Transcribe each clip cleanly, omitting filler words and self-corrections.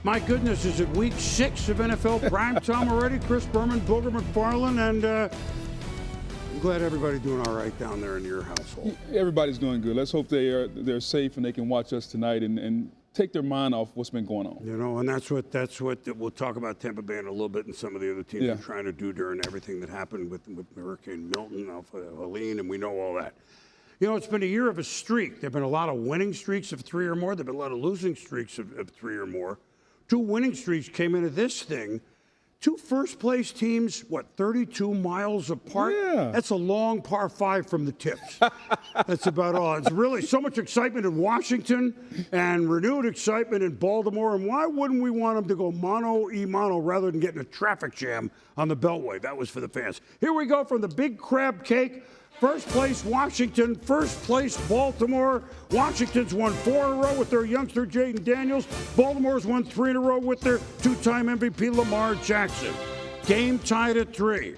My goodness, is it week 6 of NFL primetime already? Chris Berman, Booger McFarland, and I'm glad everybody's doing all right down there in your household. Everybody's doing good. Let's hope they're safe and they can watch us tonight and take their mind off what's been going on. You know, and that's what we'll talk about Tampa Bay in a little bit, and some of the other teams are trying to do during everything that happened with Hurricane Milton, Helene, and we know all that. You know, it's been a year of a streak. There have been a lot of winning streaks of 3 or more. There have been a lot of losing streaks of 3 or more. 2 winning streaks came into this thing. 2 first-place teams, 32 miles apart? Yeah. That's a long par 5 from the tips. That's about all. It's really so much excitement in Washington and renewed excitement in Baltimore. And why wouldn't we want them to go mano-a-mano rather than getting a traffic jam on the Beltway? That was for the fans. Here we go from the Big Crab Cake. First place, Washington. First place, Baltimore. Washington's won 4 in a row with their youngster, Jaden Daniels. Baltimore's won 3 in a row with their 2-time MVP, Lamar Jackson. Game tied at 3.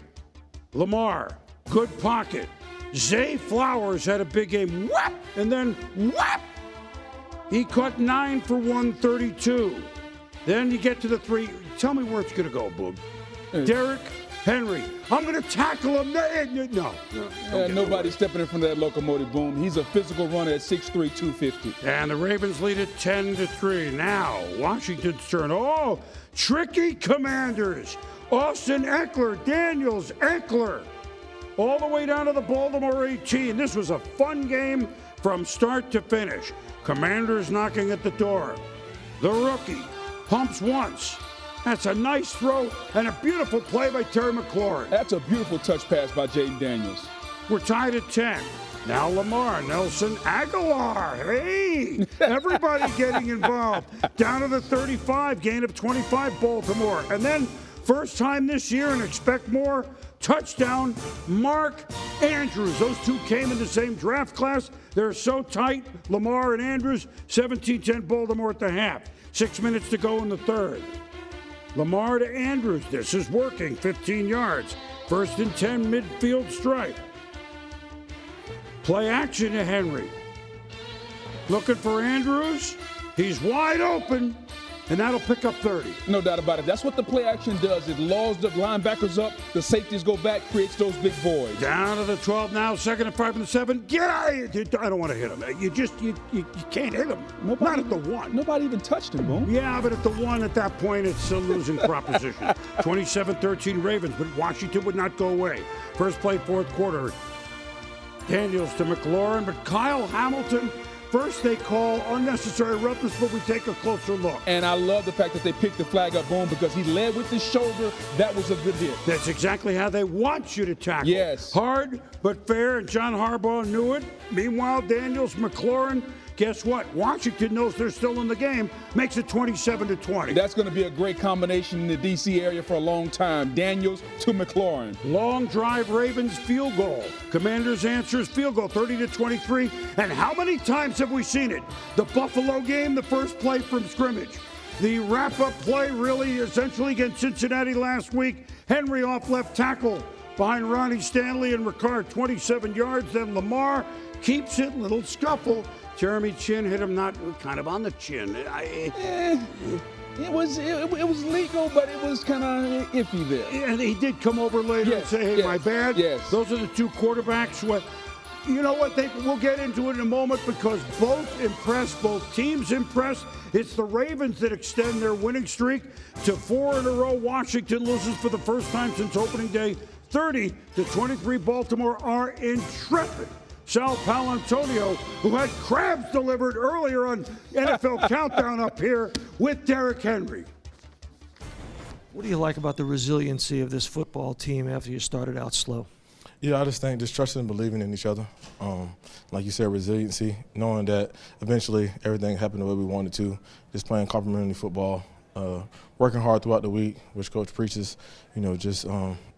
Lamar, good pocket. Zay Flowers had a big game. Whap! And then whap! He caught 9 for 132. Then you get to the 3. Tell me where it's going to go, Boog. Derrick Henry, I'm going to tackle him. No. Nobody's stepping in front of that locomotive, Boom. He's a physical runner at 6'3", 250. And the Ravens lead it 10-3. Now, Washington's turn. Oh, tricky Commanders. Austin Eckler, Daniels, Eckler. All the way down to the Baltimore 18. This was a fun game from start to finish. Commanders knocking at the door. The rookie pumps once. That's a nice throw and a beautiful play by Terry McLaurin. That's a beautiful touch pass by Jaden Daniels. We're tied at 10. Now Lamar, Nelson Aguilar. Hey, everybody getting involved. Down to the 35, gain of 25, Baltimore. And then, first time this year and expect more, touchdown, Mark Andrews. Those 2 came in the same draft class. They're so tight, Lamar and Andrews, 17-10 Baltimore at the half. 6 minutes to go in the third. Lamar to Andrews. This is working. 15 yards. 1st and 10 midfield stripe. Play action to Henry. Looking for Andrews. He's wide open. And that'll pick up 30. No doubt about it. That's what the play action does. It laws the linebackers up. The safeties go back, creates those big voids. Down to the 12 now. 2nd and 5 from the 7. Get out of here. I don't want to hit him. You can't hit him. Not at the 1. Nobody even touched him, Boom. Yeah, but at the 1 at that point, it's a losing proposition. 27-13 Ravens, but Washington would not go away. First play, 4th quarter. Daniels to McLaurin, but Kyle Hamilton. First, they call unnecessary roughness, but we take a closer look. And I love the fact that they picked the flag up, Boom, because he led with his shoulder. That was a good hit. That's exactly how they want you to tackle. Yes. Hard, but fair, and John Harbaugh knew it. Meanwhile, Daniels, McLaurin, guess what? Washington knows they're still in the game, makes it 27-20. That's going to be a great combination in the D.C. area for a long time. Daniels to McLaurin. Long drive, Ravens field goal. Commanders answers field goal, 30-23. And how many times have we seen it? The Buffalo game, the first play from scrimmage. The wrap-up play, really, essentially against Cincinnati last week. Henry off left tackle behind Ronnie Stanley and Ricard, 27 yards. Then Lamar keeps it, little scuffle. Jeremy Chin hit him not kind of on the chin. It was legal, but it was kind of iffy there. And he did come over later and say, hey, my bad. Yes. Those are the 2 quarterbacks. You know what? We'll get into it in a moment because both impressed, both teams impressed. It's the Ravens that extend their winning streak to 4 in a row. Washington loses for the first time since opening day. 30-23 Baltimore are intrepid. Sal Paolantonio, who had crabs delivered earlier on NFL Countdown up here with Derrick Henry. What do you like about the resiliency of this football team after you started out slow? Yeah, I just think just trusting and believing in each other. Like you said, resiliency, knowing that eventually everything happened the way we wanted to, just playing complementary football, working hard throughout the week, which Coach preaches, just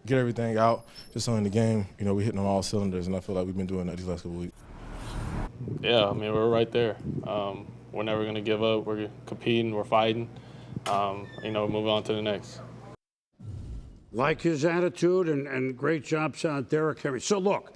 get everything out, just so in the game, we're hitting on all cylinders, and I feel like we've been doing that these last couple of weeks. Yeah, I mean, we're right there. We're never going to give up. We're competing, we're fighting, move on to the next. Like his attitude and great job, Derrick Henry. So look,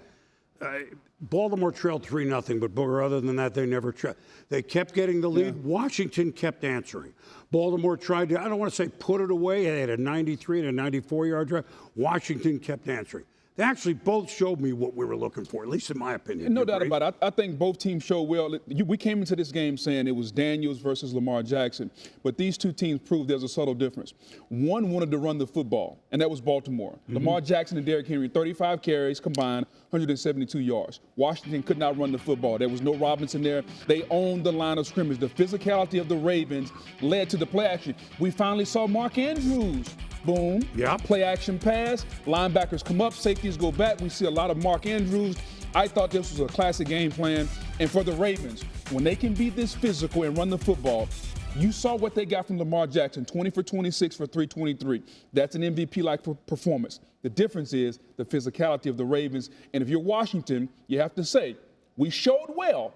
Baltimore trailed 3-0, but Booger, other than that, they never trailed. They kept getting the lead. Yeah. Washington kept answering. Baltimore tried to, I don't want to say put it away. They had a 93 and a 94-yard drive. Washington kept answering. They actually both showed me what we were looking for, at least in my opinion. No You doubt agree? about it. I think both teams showed well. We came into this game saying it was Daniels versus Lamar Jackson, but these two teams proved there's a subtle difference. One wanted to run the football, and that was Baltimore. Lamar Jackson and Derrick Henry, 35 carries combined, 172 yards. Washington could not run the football. There was no Robinson there. They owned the line of scrimmage. The physicality of the Ravens led to the play action. We finally saw Mark Andrews. Boom. Yeah. Play action pass. Linebackers come up. Safeties go back. We see a lot of Mark Andrews. I thought this was a classic game plan. And for the Ravens, when they can be this physical and run the football, you saw what they got from Lamar Jackson, 20 for 26 for 323. That's an MVP-like performance. The difference is the physicality of the Ravens. And if you're Washington, you have to say, we showed well.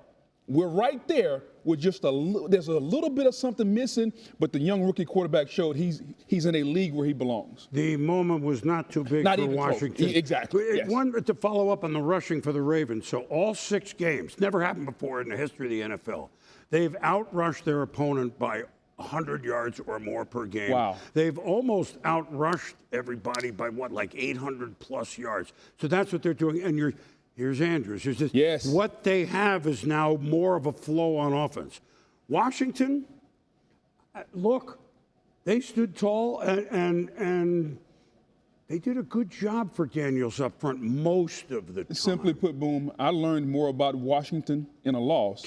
We're right there with just there's a little bit of something missing, but the young rookie quarterback showed he's in a league where he belongs. The moment was not too big Not for even close. Washington. Exactly, yes. One to follow up on the rushing for the Ravens. So all 6 games, never happened before in the history of the NFL. They've outrushed their opponent by 100 yards or more per game. Wow. They've almost outrushed everybody by like 800 plus yards. So that's what they're doing. And here's Andrews. Here's this. Yes. What they have is now more of a flow on offense. Washington, look, they stood tall and they did a good job for Daniels up front most of the time. Simply put, Boom, I learned more about Washington in a loss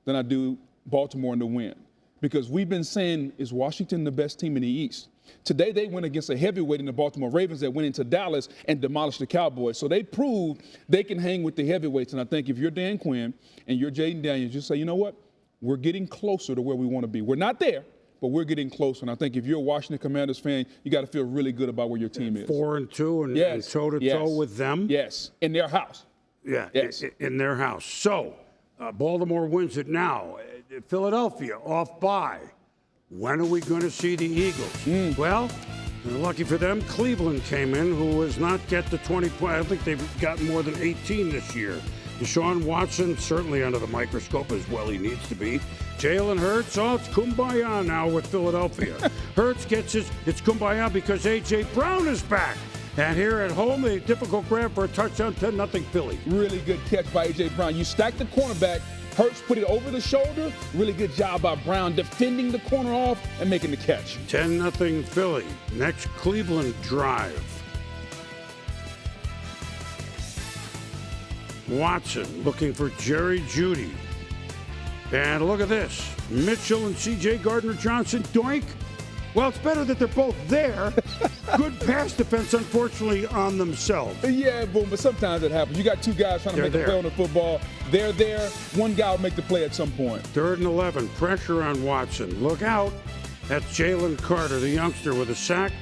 than I do Baltimore in the win. Because we've been saying, is Washington the best team in the East? Today, they went against a heavyweight in the Baltimore Ravens that went into Dallas and demolished the Cowboys. So they proved they can hang with the heavyweights. And I think if you're Dan Quinn and you're Jaden Daniels, just say, you know what? We're getting closer to where we want to be. We're not there, but we're getting closer. And I think if you're a Washington Commanders fan, you got to feel really good about where your team is. 4-2 and toe-to-toe with them. Yes, in their house. Yeah, Yes. in their house. So Baltimore wins it now. Philadelphia off bye. When are we going to see the Eagles? Well, lucky for them, Cleveland came in, who has not get the 20 points. I think they've gotten more than 18 this year. Deshaun Watson, certainly under the microscope as well he needs to be. Jalen Hurts, it's kumbaya now with Philadelphia. Hurts gets it's kumbaya because A.J. Brown is back. And here at home, a difficult grab for a touchdown, 10-0 Philly. Really good catch by A.J. Brown. You stack the cornerback. Hurts put it over the shoulder. Really good job by Brown defending the corner off and making the catch. 10-0 Philly. Next Cleveland drive. Watson looking for Jerry Jeudy. And look at this. Mitchell and C.J. Gardner-Johnson, doink. Well, it's better that they're both there. Good pass defense, unfortunately, on themselves. Yeah, Boom, but sometimes it happens. You got two guys trying to make a play on the football. They're there. One guy will make the play at some point. 3rd and 11. Pressure on Watson. Look out. That's Jalen Carter, the youngster, with a sack.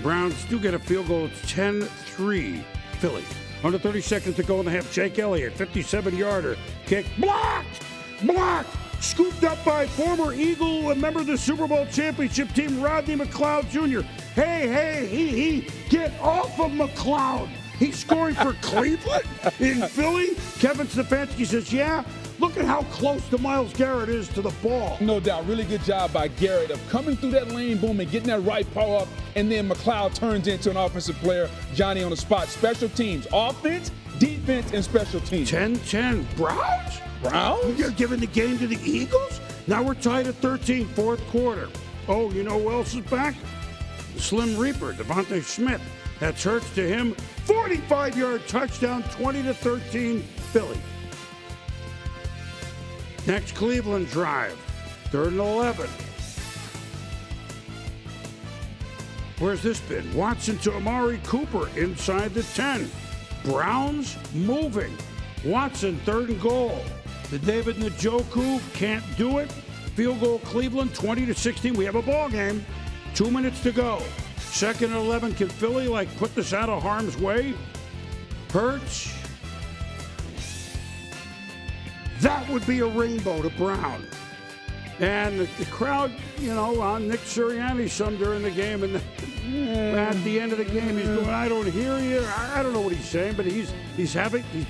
Browns do get a field goal. It's 10-3 Philly. Under 30 seconds to go in the half. Jake Elliott, 57-yarder. Kick. Blocked! Scooped up by former Eagle, a member of the Super Bowl championship team, Rodney McLeod Jr. Hey, get off of McLeod. He's scoring for Cleveland in Philly. Kevin Stefanski says, yeah, look at how close to Myles Garrett is to the ball. No doubt. Really good job by Garrett of coming through that lane, Boom, and getting that right paw up. And then McLeod turns into an offensive player. Johnny on the spot. Special teams. Offense, defense, and special teams. 10-10. Browns? You're giving the game to the Eagles? Now we're tied at 13, 4th quarter. Oh, you know who else is back? Slim Reaper, Devontae Smith. That's Hurts to him. 45-yard touchdown, 20-13 Philly. Next Cleveland drive, 3rd and 11. Where's this been? Watson to Amari Cooper inside the 10. Browns moving. Watson, 3rd and goal. The David Njoku can't do it. Field goal Cleveland, 20-16. We have a ball game. 2 minutes to go. 2nd and 11. Can Philly put this out of harm's way? Hurts. That would be a rainbow to Brown. And the crowd, on Nick Sirianni some during the game, and at the end of the game, he's going, "I don't hear you." I don't know what he's saying, but he's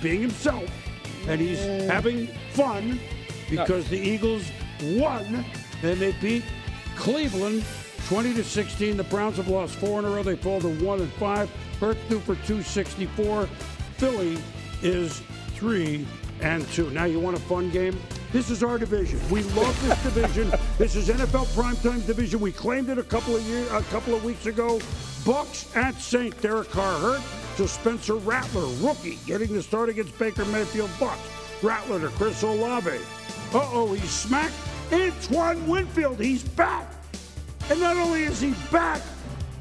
being himself, and he's having fun because the Eagles won, and they beat Cleveland 20-16. The Browns have lost 4 in a row. They fall to 1-5. Hurts threw for 264. Philly is 3-2. Now you want a fun game? This is our division. We love this division. This is NFL primetime division. We claimed it a couple of weeks ago. Bucks at Saints. Derek Carr hurt. So Spencer Rattler, rookie, getting the start against Baker Mayfield. Bucks. Rattler to Chris Olave. He's smacked. Antoine Winfield, he's back. And not only is he back,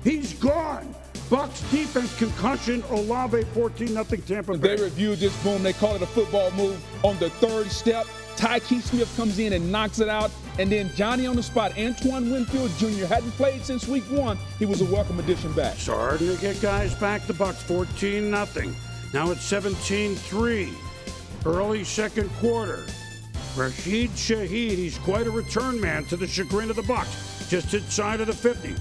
he's gone. Bucks defense concussion. Olave 14-0 Tampa Bay. They reviewed this, boom. They call it a football move on the 3rd step. Tyke Smith comes in and knocks it out. And then Johnny on the spot. Antoine Winfield Jr. hadn't played since week 1. He was a welcome addition back. Starting to get guys back. The Bucks 14-0. Now it's 17-3. Early second quarter. Rashid Shaheed, he's quite a return man to the chagrin of the Bucks. Just inside of the 50.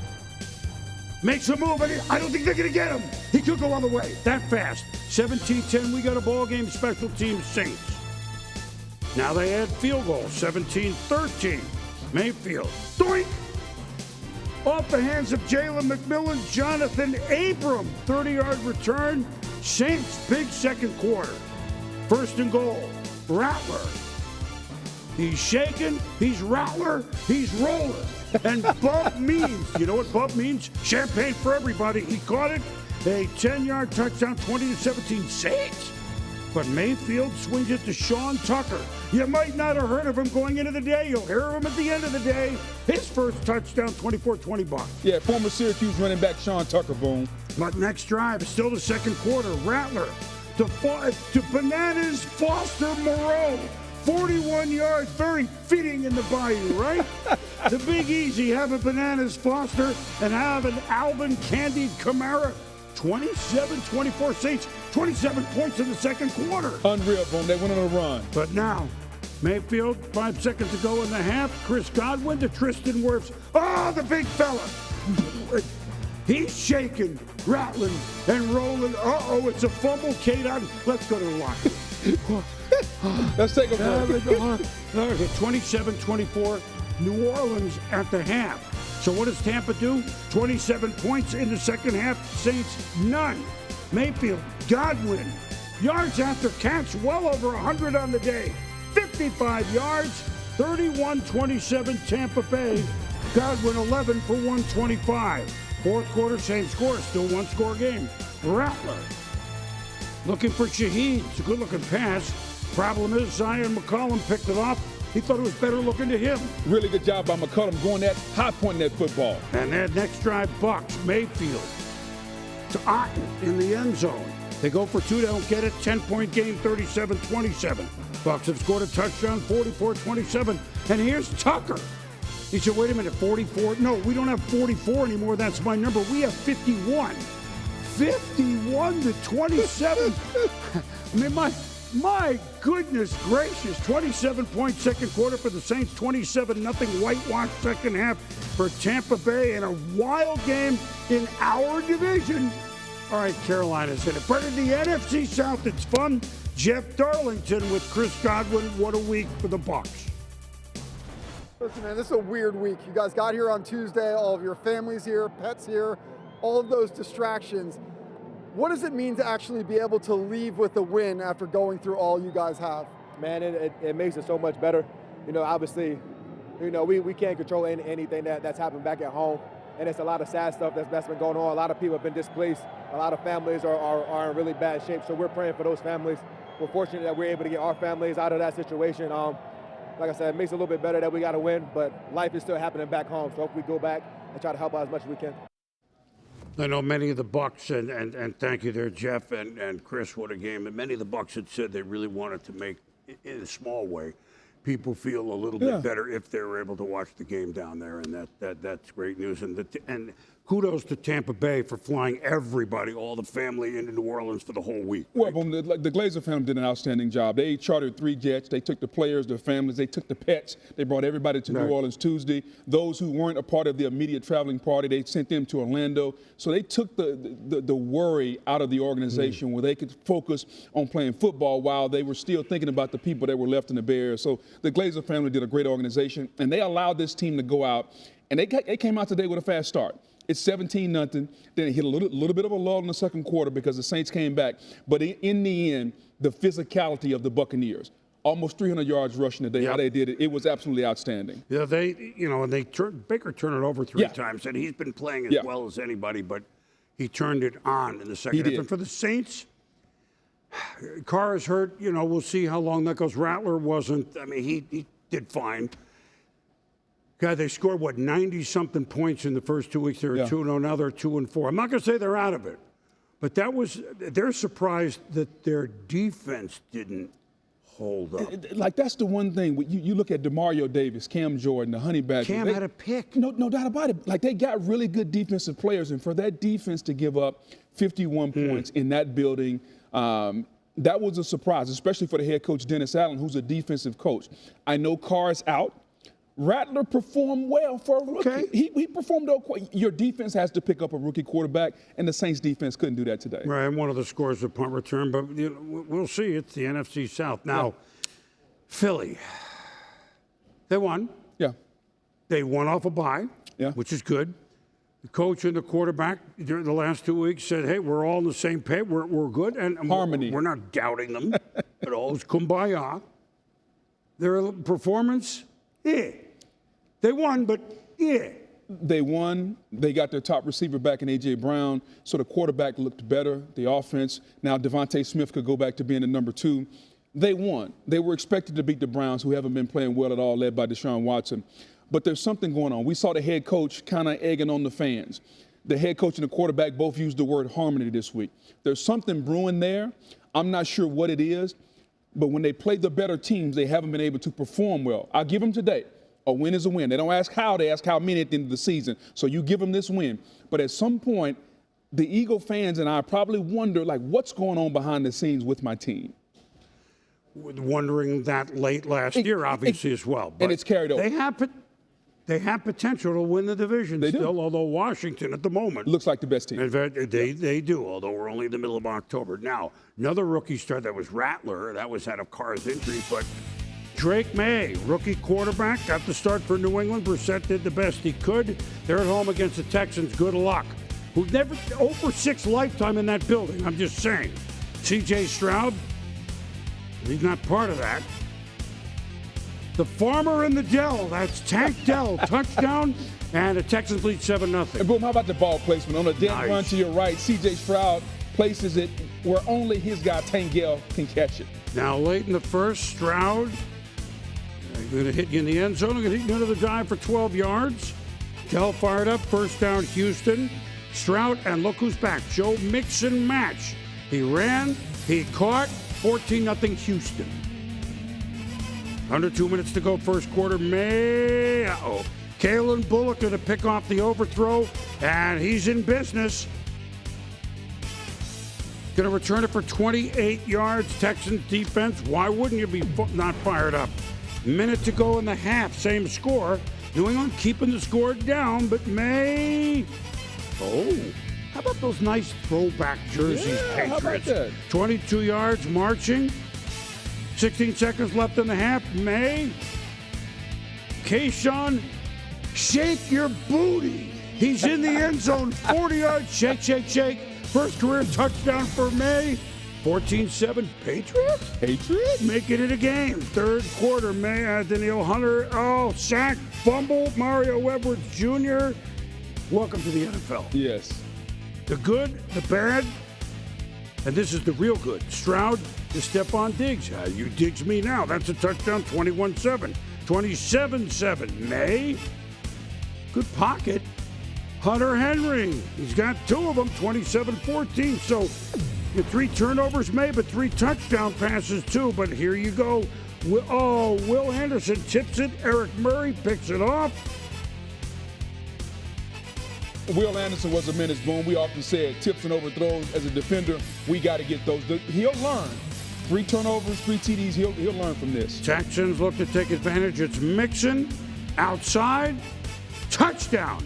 Makes a move, and I don't think they're going to get him. He could go all the way that fast. 17-10, we got a ball game. Special teams Saints. Now they add field goal. 17-13. Mayfield. Doink! Off the hands of Jalen McMillan. Jonathan Abram. 30-yard return. Saints, big second quarter. 1st and goal. Rattler. He's shaking. He's Rattler. He's rolling. And bump means, you know what bump means? Champagne for everybody. He caught it. A 10-yard touchdown, 20-17 Saints. But Mayfield swings it to Sean Tucker. You might not have heard of him going into the day. You'll hear him at the end of the day. His first touchdown, 24-20 Bucks. Yeah, former Syracuse running back Sean Tucker, boom. But next drive, still the second quarter. Rattler to Bananas Foster Moreau. 41 yards, very fitting in the bayou, right? The Big Easy having Bananas Foster and having Alvin Candied Kamara. 27-24 Saints, 27 points in the second quarter. Unreal, boom. They went on a run. But now, Mayfield, 5 seconds to go in the half. Chris Godwin to Tristan Wirfs. Oh, the big fella. He's shaking, rattling, and rolling. It's a fumble. Kate on. Let's go to the locker. Let's take a break. 27-24, New Orleans at the half. So what does Tampa do? 27 points in the second half. Saints, none. Mayfield, Godwin, yards after catch, well over 100 on the day. 55 yards, 31-27 Tampa Bay. Godwin 11 for 125. Fourth quarter, same score, still one-score game. Rattler looking for Shaheed. It's a good-looking pass. Problem is, Zion McCollum picked it off. He thought it was better looking to him. Really good job by McCollum going that high point in that football. And that next drive, Bucks, Mayfield to Otten in the end zone. They go for 2, they don't get it. 10-point game, 37-27. Bucks have scored a touchdown, 44-27. And here's Tucker. He said, wait a minute, 44? No, we don't have 44 anymore. That's my number. We have 51. 51-27. I mean, my goodness gracious. 27-point second quarter for the Saints. 27-0 whitewash second half for Tampa Bay. And a wild game in our division. All right, Carolina's in it. But in the NFC South, it's fun. Jeff Darlington with Chris Godwin. What a week for the Bucs. Listen, man, this is a weird week. You guys got here on Tuesday. All of your families here, pets here, all of those distractions. What does it mean to actually be able to leave with a win after going through all you guys have? Man, it makes it so much better. You know, obviously, you know, we can't control anything that's happened back at home. And it's a lot of sad stuff that's been going on. A lot of people have been displaced. A lot of families are in really bad shape. So we're praying for those families. We're fortunate that we're able to get our families out of that situation. Like I said, it makes it a little bit better that we got to win, but life is still happening back home. So if we go back and try to help out as much as we can. I know many of the Bucs, and thank you there, Jeff and Chris, what a game. And many of the Bucs had said they really wanted to make, in a small way, people feel a little bit better if they're able to watch the game down there, and that's great news. And kudos to Tampa Bay for flying everybody, all the family, into New Orleans for the whole week. Well, the Glazer family did an outstanding job. They chartered 3 jets. They took the players, their families. They took the pets. They brought everybody to New Orleans Tuesday. Those who weren't a part of the immediate traveling party, they sent them to Orlando. So they took the worry out of the organization where they could focus on playing football while they were still thinking about the people that were left in the Bay Area. So the Glazer family did a great organization, and they allowed this team to go out. And they came out today with a fast start. It's 17-0. Then it hit a little bit of a lull in the second quarter because the Saints came back. But in the end, the physicality of the Buccaneers, almost 300 yards rushing today, how they did it, it was absolutely outstanding. Yeah, Baker turned it over 3 times, and he's been playing as well as anybody, but he turned it on in the second half. And for the Saints, Carr is hurt. We'll see how long that goes. Rattler wasn't. I mean, he did fine. God, they scored, 90-something points in the first 2 weeks. They were 2-0. Now they're 2-4. I'm not going to say they're out of it, but they're surprised that their defense didn't hold up. Like, that's the one thing. You look at DeMario Davis, Cam Jordan, the Honey Badgers. Cam had a pick. No doubt about it. Like, they got really good defensive players, and for that defense to give up 51 points in that building, that was a surprise, especially for the head coach, Dennis Allen, who's a defensive coach. I know Carr is out. Rattler performed well for a rookie. Okay. He performed okay. Your defense has to pick up a rookie quarterback, and the Saints defense couldn't do that today. Right, and one of the scores is a punt return, but we'll see. It's the NFC South. Now, Philly, they won. Yeah. They won off a bye, which is good. The coach and the quarterback during the last 2 weeks said, hey, we're all on the same page. We're good. And harmony. We're not doubting them at all. It's kumbaya. Their performance, They won, but They won. They got their top receiver back in A.J. Brown, so the quarterback looked better. The offense, now Devontae Smith could go back to being the number 2. They won. They were expected to beat the Browns, who haven't been playing well at all, led by Deshaun Watson. But there's something going on. We saw the head coach kind of egging on the fans. The head coach and the quarterback both used the word harmony this week. There's something brewing there. I'm not sure what it is, but when they play the better teams, they haven't been able to perform well. I'll give them today. A win is a win. They don't ask how, they ask how many at the end of the season. So you give them this win. But at some point, the Eagle fans and I probably wonder, like, what's going on behind the scenes with my team? Wondering that late last year, obviously, as well. But and it's carried over. They have potential to win the division still, although Washington at the moment looks like the best team. In fact, they do, although we're only in the middle of October. Now, another rookie start, that was Rattler. That was out of Carr's injury, but Drake May, rookie quarterback, got the start for New England. Brissett did the best he could. They're at home against the Texans. Good luck. Who've never over 6 lifetime in that building. I'm just saying. C.J. Stroud, he's not part of that. The Farmer in the Dell. That's Tank Dell. Touchdown. And the Texans lead 7-0. And boom, how about the ball placement? On a dead Nice. run to your right, C.J. Stroud places it where only his guy, Tank Dell, can catch it. Now, late in the first, Stroud going to hit you in the end zone. Going to hit you another dive for 12 yards. Dell fired up. First down, Houston. Stroud, and look who's back. Joe Mixon match. He ran. He caught. 14-0 Houston. Under 2 minutes to go, first quarter. Kalen Bullock going to pick off the overthrow, and he's in business. Going to return it for 28 yards. Texans defense, why wouldn't you be not fired up? Minute to go in the half, same score. New England keeping the score down, but how about those nice throwback jerseys, Yeah, how about Patriots? that? 22 yards marching. 16 seconds left in the half. Kayshawn, shake your booty. He's in the end zone. 40 yards. Shake, shake, shake. First career touchdown for May. 14-7 Patriots? Making it a game. Third quarter, Danielle Hunter. Sack, fumble. Mario Edwards Jr. Welcome to the NFL. Yes. The good, the bad, and this is the real good. Stroud to Stephon Diggs. You Diggs me now. That's a touchdown, 21-7. 27-7. May. Good pocket. Hunter Henry. He's got 2 of them, 27-14. So 3 turnovers, May, but 3 touchdown passes too. But here you go. Will Anderson tips it. Eric Murray picks it off. Will Anderson was a menace, Boone. We often said tips and overthrows as a defender, we got to get those. He'll learn. 3 turnovers, 3 TDs, he'll learn from this. Texans look to take advantage. It's Mixon outside. Touchdown.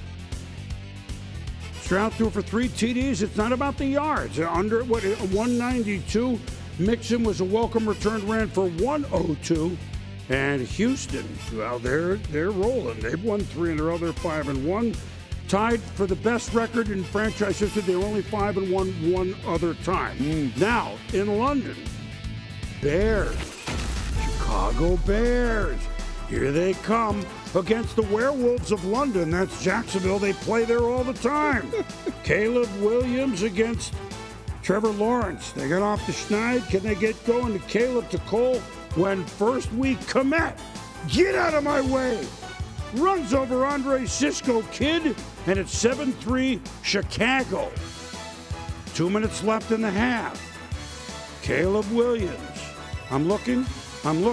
Stroud threw for 3 TDs. It's not about the yards. Under 192. Mixon was a welcome return, ran for 102. And Houston, well, they're rolling. They've won 3 in a row. They're 5-1. Tied for the best record in franchise history. They're only 5-1 one other time. Now, in London, Bears, Chicago Bears. Here they come against the Werewolves of London. That's Jacksonville. They play there all the time. Caleb Williams against Trevor Lawrence. They got off the schneid. Can they get going to Caleb to Cole when first week Komet? Get out of my way. Runs over Andre Cisco Kid, and it's 7-3 Chicago. 2 minutes left in the half. Caleb Williams. I'm looking. I'm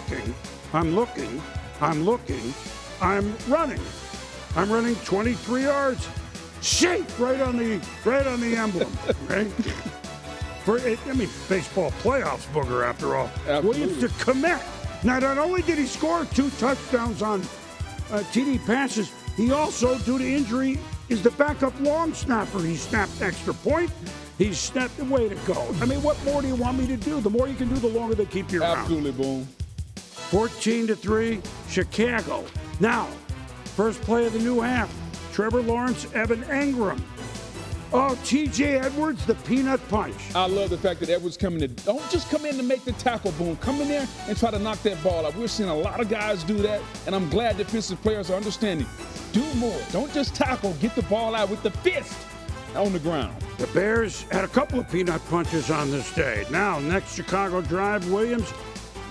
running. I'm running 23 yards. Safe right on the emblem. Right? Baseball playoffs, booger, after all. Absolutely. Williams to Komet. Now, not only did he score 2 touchdowns on TD passes, he also, due to injury, is the backup long snapper. He snapped extra point. He snapped the way to go. I mean, what more do you want me to do? The more you can do, the longer they keep you around. Absolutely, Boone. 14-3, Chicago. Now, first play of the new half. Trevor Lawrence, Evan Engram. Oh, T.J. Edwards, the peanut punch. I love the fact that Edwards coming in. Don't just come in to make the tackle, Boone. Come in there and try to knock that ball out. We're seeing a lot of guys do that, and I'm glad defensive players are understanding. Do more. Don't just tackle. Get the ball out with the fist on the ground. The Bears had a couple of peanut punches on this day. Now, next Chicago drive, Williams.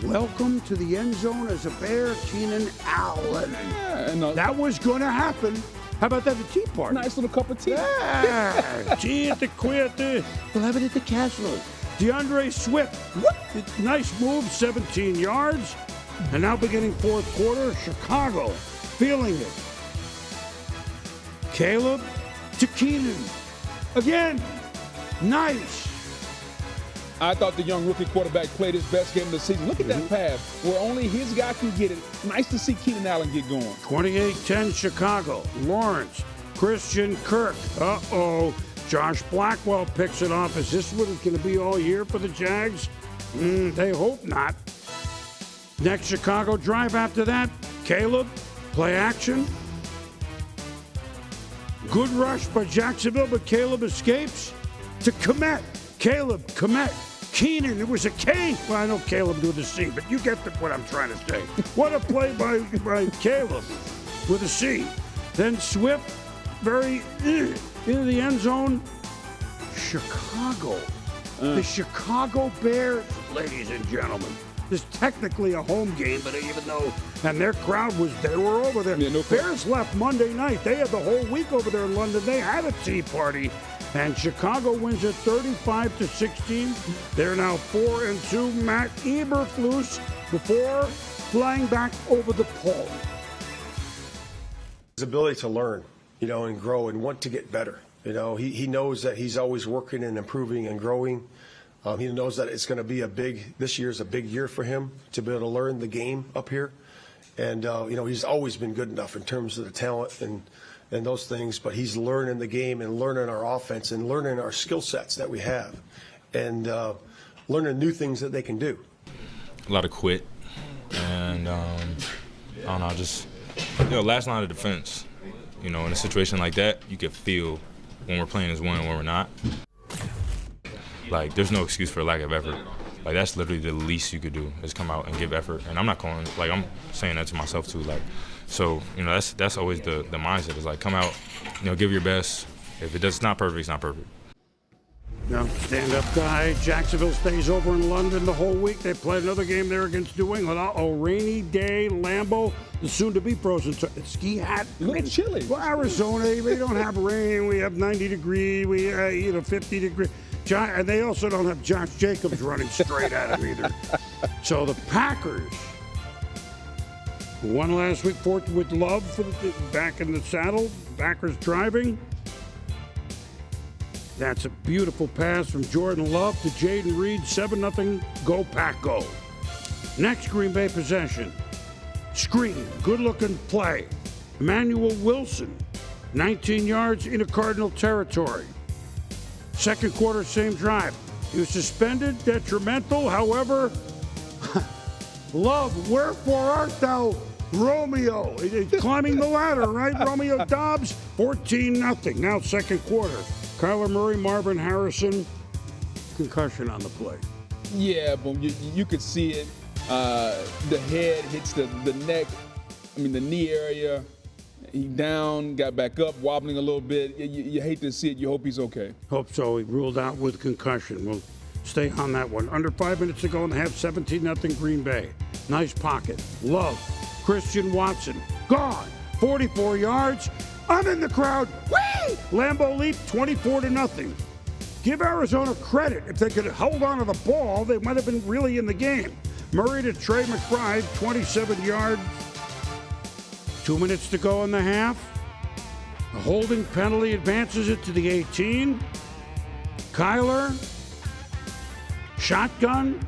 Welcome to the end zone as a Bear, Keenan Allen. Yeah, that was going to happen. How about that, the tea party? Nice little cup of tea. Yeah. Tea at the we'll have it at the castle. DeAndre Swift. What? Nice move, 17 yards. And now beginning fourth quarter, Chicago feeling it. Caleb to Keenan. Again. Nice. I thought the young rookie quarterback played his best game of the season. Look at that pass where only his guy can get it. Nice to see Keenan Allen get going. 28-10 Chicago. Lawrence, Christian Kirk. Uh-oh. Josh Blackwell picks it off. Is this what it's going to be all year for the Jags? They hope not. Next Chicago drive after that. Caleb, play action. Good rush by Jacksonville, but Caleb escapes to Komet. Caleb, Komet. Keenan, it was a K. Well, I know Caleb with a C, but you get what I'm trying to say. What a play by Caleb with a C. Then Swift, very into the end zone. Chicago. The Chicago Bears, ladies and gentlemen. This is technically a home game, but even though, and their crowd they were over there. Yeah, no Bears left Monday night. They had the whole week over there in London. They had a tea party. And Chicago wins it 35-16. They're now 4-2. Matt Eberflus before flying back over the pole. His ability to learn, and grow and want to get better. He knows that he's always working and improving and growing. He knows that it's going to be this year's a big year for him to be able to learn the game up here. And, he's always been good enough in terms of the talent and those things, but he's learning the game and learning our offense and learning our skill sets that we have and learning new things that they can do. A lot of quit and, I don't know, just, last line of defense. In a situation like that, you can feel when we're playing as one and when we're not. Like, there's no excuse for lack of effort. Like, that's literally the least you could do is come out and give effort. And I'm not calling, I'm saying that to myself too. So, that's always the mindset is come out, give your best. If it's not perfect, it's not perfect. No, stand-up guy. Jacksonville stays over in London the whole week. They play another game there against New England. A rainy day, Lambeau, the soon-to-be frozen ski hat. A little chilly. Well, Arizona, we don't have rain. We have 90 degrees. We 50 degrees. And they also don't have Josh Jacobs running straight at him either. So the Packers Won last week with Love for back in the saddle. Backers driving. That's a beautiful pass from Jordan Love to Jaden Reed. 7-0. Go Pack Go. Next Green Bay possession. Screen. Good-looking play. Emmanuel Wilson. 19 yards into Cardinal territory. Second quarter, same drive. He was suspended, detrimental. However, Love, wherefore art thou, Romeo? It's climbing the ladder, right? Romeo Dobbs, 14-0. Now second quarter. Kyler Murray, Marvin Harrison, concussion on the play. Yeah, but you could see it. The head hits the neck, the knee area. He down, got back up, wobbling a little bit. You hate to see it. You hope he's okay. Hope so. He ruled out with concussion. We'll stay on that one. Under 5 minutes to go in the half, 17-0 Green Bay. Nice pocket. Love. Christian Watson. Gone. 44 yards. I'm in the crowd. Whee! Lambeau Leap, 24-0. Give Arizona credit. If they could hold on to the ball, they might have been really in the game. Murray to Trey McBride, 27 yards. 2 minutes to go in the half. A holding penalty advances it to the 18. Kyler. Shotgun.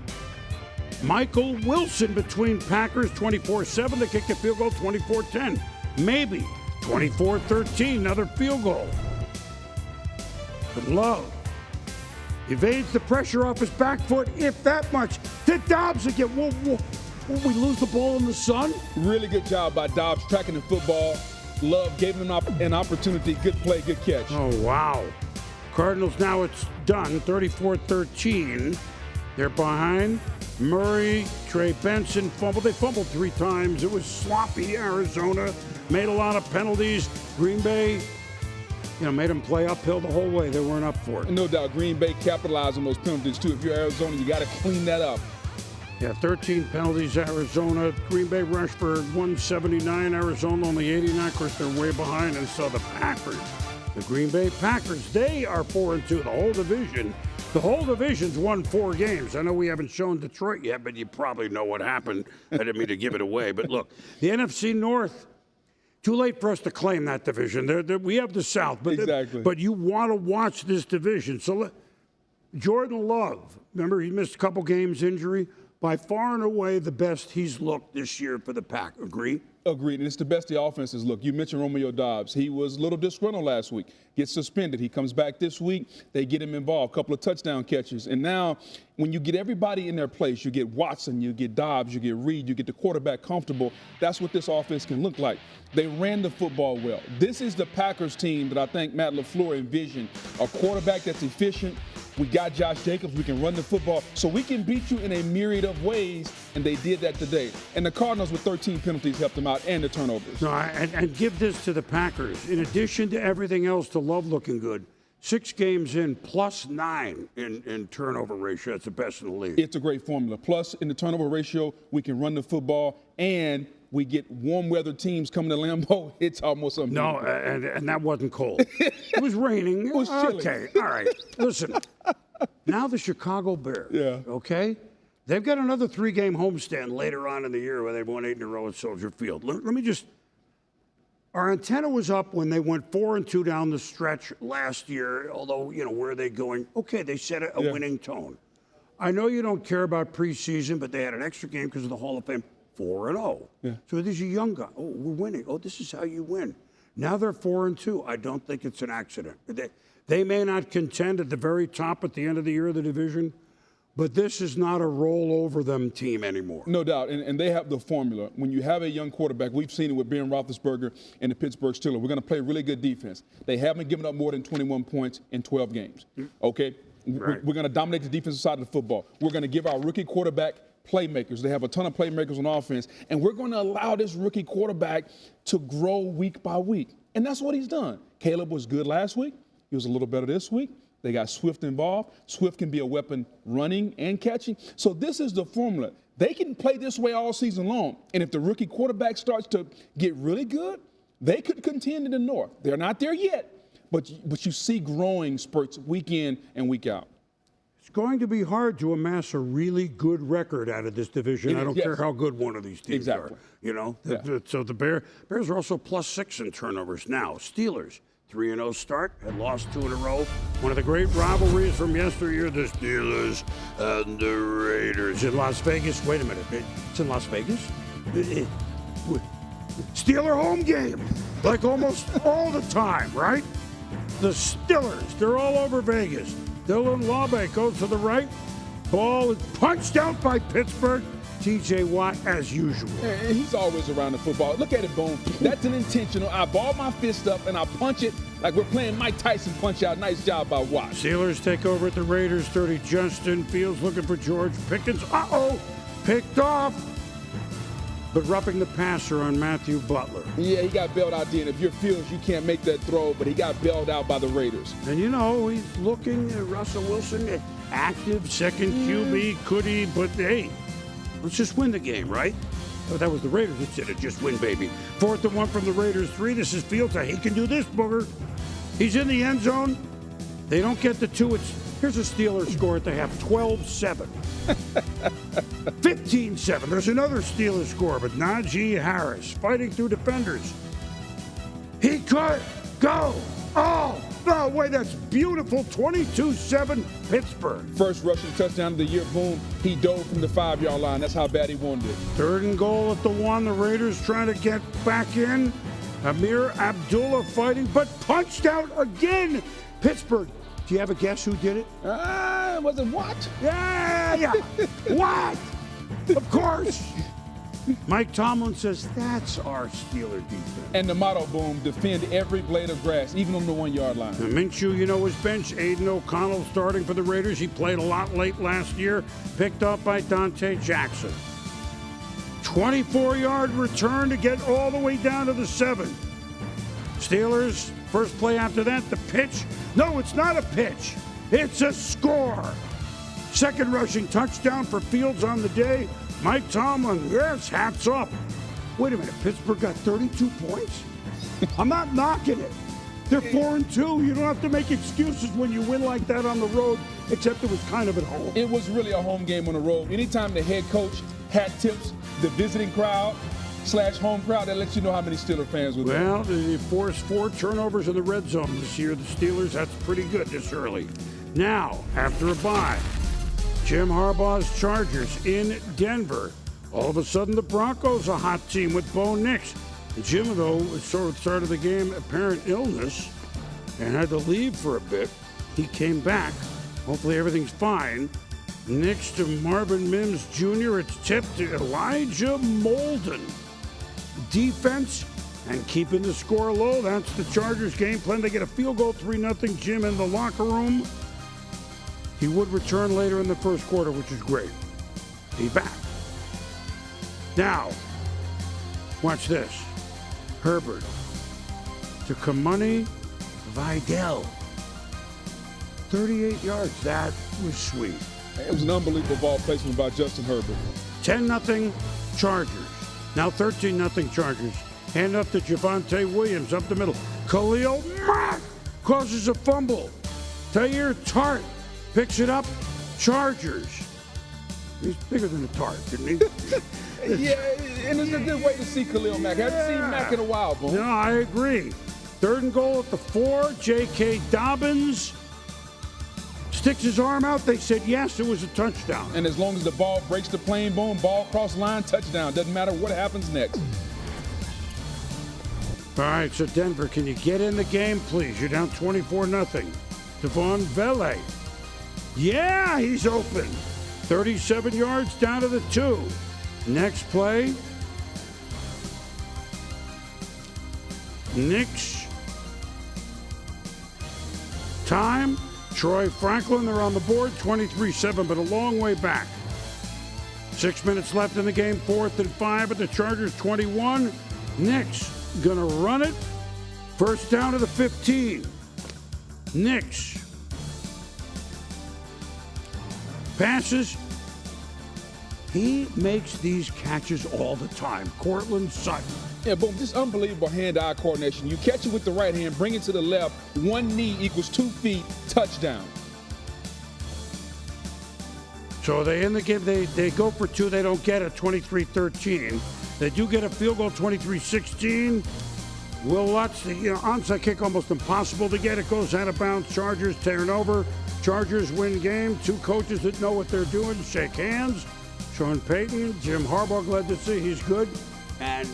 Michael Wilson between Packers, 24-7. They kick a field goal, 24-10. Maybe 24-13, another field goal. But Love evades the pressure off his back foot, if that much. To Dobbs again. Will we lose the ball in the sun? Really good job by Dobbs tracking the football. Love gave him an opportunity. Good play, good catch. Oh, wow. Cardinals, now it's done, 34-13. They're behind. Murray, Trey Benson fumbled. They fumbled 3 times. It was sloppy. Arizona made a lot of penalties. Green Bay, made them play uphill the whole way. They weren't up for it. No doubt, Green Bay capitalized on those penalties, too. If you're Arizona, you got to clean that up. Yeah, 13 penalties, Arizona. Green Bay rushed for 179. Arizona only 89. Of course, they're way behind. And so the Packers, the Green Bay Packers, they are 4-2. The whole division's won 4 games. I know we haven't shown Detroit yet, but you probably know what happened. I didn't mean to give it away. But look, the NFC North, too late for us to claim that division. We have the South. But exactly. But you want to watch this division. So Jordan Love, remember he missed a couple games injury. By far and away the best he's looked this year for the Pack. Agree? Agreed, and it's the best the offense has looked. You mentioned Romeo Dobbs. He was a little disgruntled last week, gets suspended. He comes back this week. They get him involved, a couple of touchdown catches. And now when you get everybody in their place, you get Watson, you get Dobbs, you get Reed, you get the quarterback comfortable. That's what this offense can look like. They ran the football well. This is the Packers team that I think Matt LaFleur envisioned, a quarterback that's efficient. We got Josh Jacobs. We can run the football. So we can beat you in a myriad of ways, and they did that today. And the Cardinals with 13 penalties helped them out, and the turnovers. No, and give this to the Packers. In addition to everything else, to Love looking good, 6 games in, +9 in turnover ratio. That's the best in the league. It's a great formula. Plus, in the turnover ratio, we can run the football, and we get warm weather teams coming to Lambeau. It's almost something. No, and that wasn't cold. It was raining. It was chilly. Okay, all right. Listen, now the Chicago Bears, okay? They've got another 3-game homestand later on in the year where they've won 8 in a row at Soldier Field. Let me just, our antenna was up when they went 4-2 down the stretch last year, although, where are they going? Okay, they set a winning tone. I know you don't care about preseason, but they had an extra game because of the Hall of Fame. 4-0. Yeah. So these are young guys. Oh, we're winning. Oh, this is how you win. Now they're 4-2. I don't think it's an accident. They may not contend at the very top at the end of the year of the division, but this is not a roll over them team anymore. No doubt, and they have the formula. When you have a young quarterback, we've seen it with Ben Roethlisberger and the Pittsburgh Steelers. We're going to play really good defense. They haven't given up more than 21 points in 12 games. Okay? Right. We're going to dominate the defensive side of the football. We're going to give our rookie quarterback playmakers. They have a ton of playmakers on offense, and we're going to allow this rookie quarterback to grow week by week. And that's what he's done. Caleb was good last week. He was a little better this week. They got Swift involved. Swift can be a weapon running and catching. So this is the formula. They can play this way all season long. And if the rookie quarterback starts to get really good, they could contend in the North. They're not there yet, but you see growing spurts week in and week out. going to be hard to amass a really good record out of this division. I don't care Yes. how good one of these teams Exactly. are. You know, Yeah. So the Bears are also +6 in turnovers now. Steelers 3-0 start, had lost 2 in a row. One of the great rivalries from yesteryear: the Steelers and the Raiders in Las Vegas. Wait a minute, it's in Las Vegas. Steeler home game, like almost all the time, right? The Steelers, they're all over Vegas. Dylan Laube goes to the right. Ball is punched out by Pittsburgh. TJ Watt, as usual. And he's always around the football. Look at it, Boom. That's an intentional. I ball my fist up and I punch it like we're playing Mike Tyson punch out. Nice job by Watt. Steelers take over at the Raiders 30. Justin Fields looking for George Pickens. Picked off. But roughing the passer on Matthew Butler. Yeah, he got bailed out there. And if you're Fields, you can't make that throw, but he got bailed out by the Raiders. And you know, he's looking at Russell Wilson, active, second QB, could he? But hey, let's just win the game, right? Oh, that was the Raiders that said it. Just win, baby. 4th and 1 from the Raiders 3. This is Fields. He can do this, booger. He's in the end zone. They don't get the 2. Here's a Steelers score at the half, 12-7. 15-7. There's another Steelers score, but Najee Harris fighting through defenders. He could go all the way. That's beautiful. 22-7 Pittsburgh. First rushing touchdown of the year, Boom. He dove from the 5-yard line. That's how bad he wanted it. 3rd and goal at the 1. The Raiders trying to get back in. Amir Abdullah fighting, but punched out again. Pittsburgh. Do you have a guess who did it? Was it Watt? Yeah. What? Of course. Mike Tomlin says that's our Steeler defense. And the motto, Boom, defend every blade of grass, even on the 1-yard line. And Minshew, you know his bench. Aiden O'Connell starting for the Raiders. He played a lot late last year. Picked up by Dante Jackson. 24-yard return to get all the way down to the 7. Steelers, first play after that, the pitch. No, it's not a pitch. It's a score. Second rushing touchdown for Fields on the day. Mike Tomlin, yes, hats off. Wait a minute, Pittsburgh got 32 points? I'm not knocking it. They're 4-2. You don't have to make excuses when you win like that on the road, except it was kind of at home. It was really a home game on the road. Anytime the head coach hat tips the visiting crowd / home crowd, that lets you know how many Steeler fans were there. Well, they forced 4 turnovers in the red zone this year. The Steelers, that's pretty good this early. Now, after a bye, Jim Harbaugh's Chargers in Denver. All of a sudden, the Broncos a hot team with Bo Nix. Jim, though, sort of started the game apparent illness and had to leave for a bit. He came back. Hopefully everything's fine. Nix to Marvin Mims Jr. It's tipped to Elijah Molden. Defense and keeping the score low. That's the Chargers game plan. They get a field goal, 3-0. Jim in the locker room. He would return later in the first quarter, which is great. He's back. Now, watch this. Herbert to Kamani Vidal. 38 yards. That was sweet. It was an unbelievable ball placement by Justin Herbert. 10-0 Chargers. Now 13-0 Chargers. Hand up to Javonte Williams up the middle. Khalil Mack causes a fumble. Tahir Tart picks it up. Chargers. He's bigger than a tart, didn't he? Yeah, and it's a good way to see Khalil Mack. I haven't seen Mack in a while, Boom. No, I agree. 3rd and goal at the 4. J.K. Dobbins sticks his arm out. They said yes, it was a touchdown. And as long as the ball breaks the plane, Boom, ball cross line, touchdown. Doesn't matter what happens next. All right, so Denver, can you get in the game, please? You're down 24-0. Devon Vele. Yeah, he's open. 37 yards down to the 2. Next play. Knicks. Time. Troy Franklin, they're on the board. 23-7, but a long way back. 6 minutes left in the game. 4th and 5 at the Chargers. 21. Knicks gonna run it. First down to the 15. Knicks. Passes. He makes these catches all the time. Cortland Sutton. Yeah, Boom, just unbelievable hand-eye coordination. You catch it with the right hand, bring it to the left. 1 knee equals 2 feet, touchdown. So they end the game. They go for two. They don't get it. 23-13. They do get a field goal. 23-16. Will Lutz, the onside kick almost impossible to get. It goes out of bounds. Chargers tearing over. Chargers win game. Two coaches that know what they're doing shake hands. Sean Payton, Jim Harbaugh, glad to see he's good. And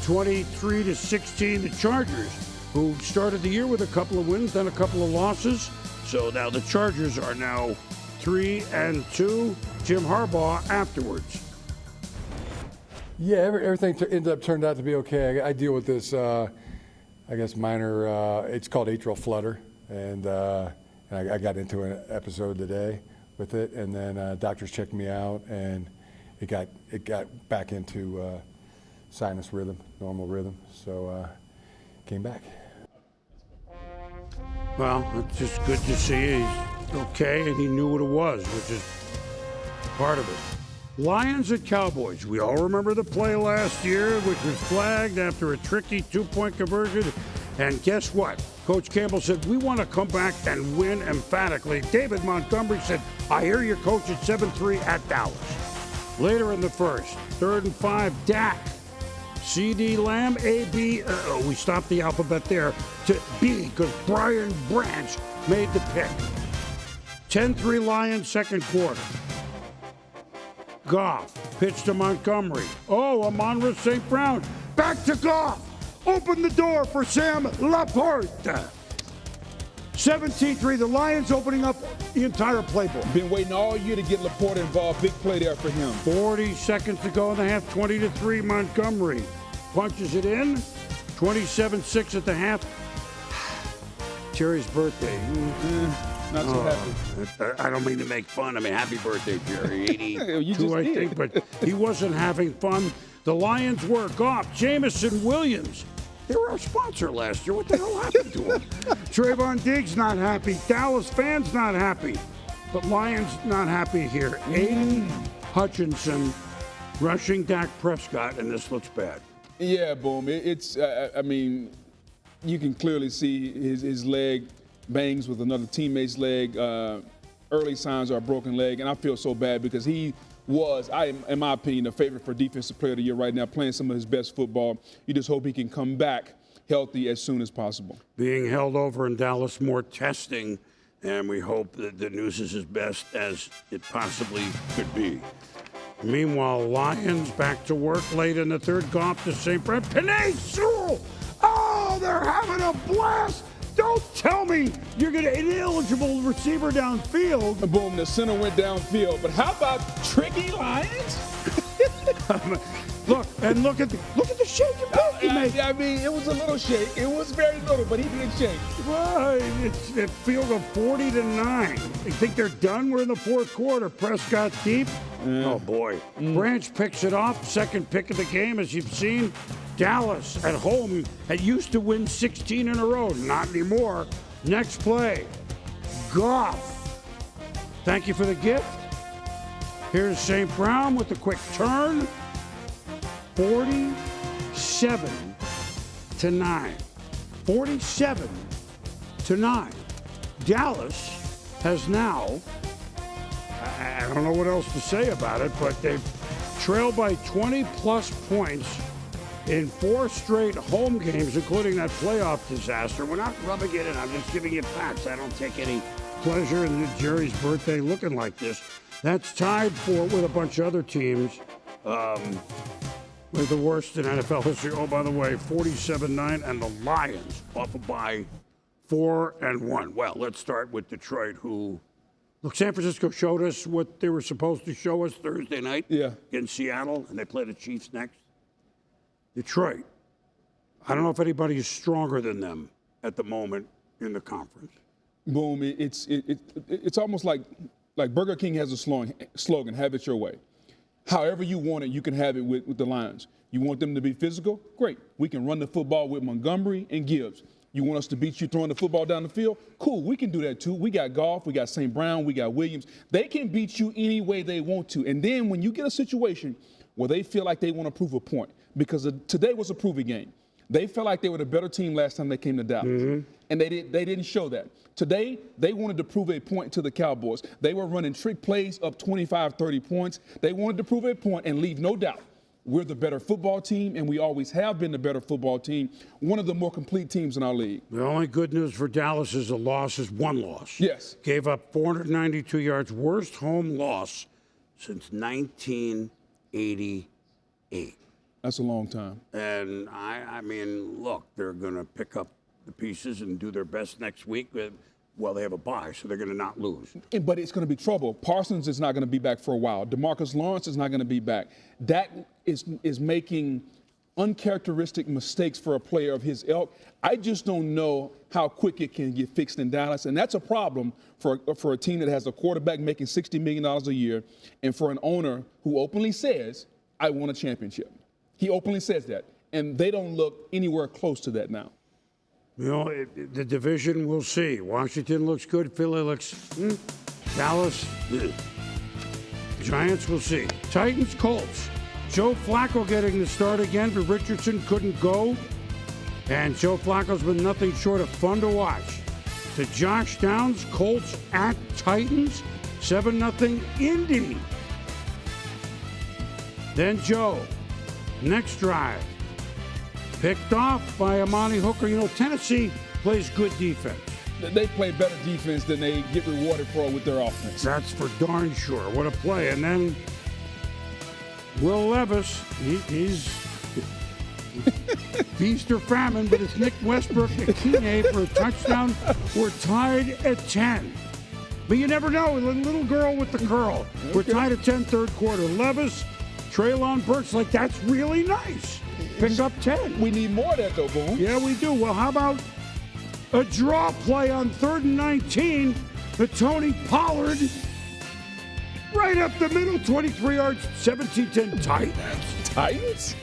23-16, the Chargers, who started the year with a couple of wins, then a couple of losses. So now the Chargers are now 3-2. Jim Harbaugh afterwards. Yeah, everything ended up turned out to be okay. I deal with this, I guess, minor. It's called atrial flutter, and I got into an episode today with it, and then doctors checked me out, and it got back into sinus rhythm, normal rhythm. So came back. Well, it's just good to see he's okay, and he knew what it was, which is part of it. Lions at Cowboys. We all remember the play last year, which was flagged after a tricky two-point conversion. And guess what? Coach Campbell said, we want to come back and win emphatically. David Montgomery said, I hear you, coach, at 7-3 at Dallas. Later in the first, 3rd and 5, Dak. C.D. Lamb, A.B. We stopped the alphabet there to B because Brian Branch made the pick. 10-3 Lions, second quarter. Goff pitched to Montgomery. Oh, Amon-Ra St. Brown. Back to Goff. Open the door for Sam Laporte. 17-3. The Lions opening up the entire playbook. Been waiting all year to get Laporte involved. Big play there for him. 40 seconds to go in the half. 20-3 Montgomery punches it in. 27-6 at the half. Jerry's birthday. Not so happy. I don't mean to make fun. I mean, happy birthday, Jerry. 82, You just I did. think, but he wasn't having fun. The Lions were Goff, Jamison Williams. They were our sponsor last year. What the hell happened to them? Trayvon Diggs not happy. Dallas fans not happy. But Lions not happy here. Aiden Hutchinson rushing Dak Prescott, and this looks bad. Yeah, Boom. I mean, you can clearly see his leg bangs with another teammate's leg. Early signs are a broken leg, and I feel so bad because he was, in my opinion, the favorite for Defensive Player of the Year right now, playing some of his best football. You just hope he can come back healthy as soon as possible. Being held over in Dallas, more testing, and we hope that the news is as best as it possibly could be. Meanwhile, Lions back to work late in the third. Goff to St. Brown. Penei Sewell! Oh, they're having a blast! Don't tell me you're going to an ineligible receiver downfield. Boom, the center went downfield. But how about tricky Lions? Look at the shake and bake he made. I mean, it was a little shake. It was very little, but he did shake. Right, it's a field of 40-9. They think they're done. We're in the fourth quarter. Prescott deep. Oh boy. Branch picks it off. Second pick of the game, as you've seen. Dallas at home had used to win 16 in a row. Not anymore. Next play. Goff. Thank you for the gift. Here's St. Brown with the quick turn. 47-9. 47-9. Dallas has now, I don't know what else to say about it, but they've trailed by 20-plus points in 4 straight home games, including that playoff disaster. We're not rubbing it in. I'm just giving you facts. I don't take any pleasure in Jerry's birthday looking like this. That's tied with a bunch of other teams with the worst in NFL history. Oh, by the way, 47-9, and the Lions off a bye 4-1. Well, let's start with Detroit, who, look, San Francisco showed us what they were supposed to show us Thursday night against Seattle, and they play the Chiefs next. Detroit, I don't know if anybody is stronger than them at the moment in the conference. Boom, it's almost like Burger King has a slogan, have it your way. However you want it, you can have it with the Lions. You want them to be physical? Great. We can run the football with Montgomery and Gibbs. You want us to beat you throwing the football down the field? Cool, we can do that too. We got Goff, we got St. Brown, we got Williams. They can beat you any way they want to. And then when you get a situation where they feel like they want to prove a point, because today was a proving game. They felt like they were the better team last time they came to Dallas, and they didn't show that. Today, they wanted to prove a point to the Cowboys. They were running trick plays up 25, 30 points. They wanted to prove a point and leave no doubt. We're the better football team, and we always have been the better football team, one of the more complete teams in our league. The only good news for Dallas is one loss. Yes. Gave up 492 yards, worst home loss since 1988. That's a long time. And I mean, look, they're going to pick up the pieces and do their best next week. Well, they have a bye, so they're going to not lose. But it's going to be trouble. Parsons is not going to be back for a while. DeMarcus Lawrence is not going to be back. That is making uncharacteristic mistakes for a player of his ilk. I just don't know how quick it can get fixed in Dallas, and that's a problem for a team that has a quarterback making $60 million a year and for an owner who openly says, I want a championship. He openly says that, and they don't look anywhere close to that now. You know, the division, we'll see. Washington looks good. Philly looks, Dallas, Giants, we'll see. Titans, Colts. Joe Flacco getting the start again, but Richardson couldn't go. And Joe Flacco's been nothing short of fun to watch. To Josh Downs, Colts at Titans, 7-0 Indy. Then Joe, next drive. Picked off by Amani Hooker. You know, Tennessee plays good defense. They play better defense than they get rewarded for with their offense. That's for darn sure. What a play. And then Will Levis, he's feast or famine, but it's Nick Westbrook Akine for a touchdown. We're tied at 10. But you never know. The little girl with the curl. We're tied at 10, third quarter. Levis, Treylon Burks, like that's really nice. Pick up 10. We need more of that, though, Boone. Yeah, we do. Well, how about a draw play on 3rd and 19? The Tony Pollard right up the middle, 23 yards, 17-10 Titans. Titans?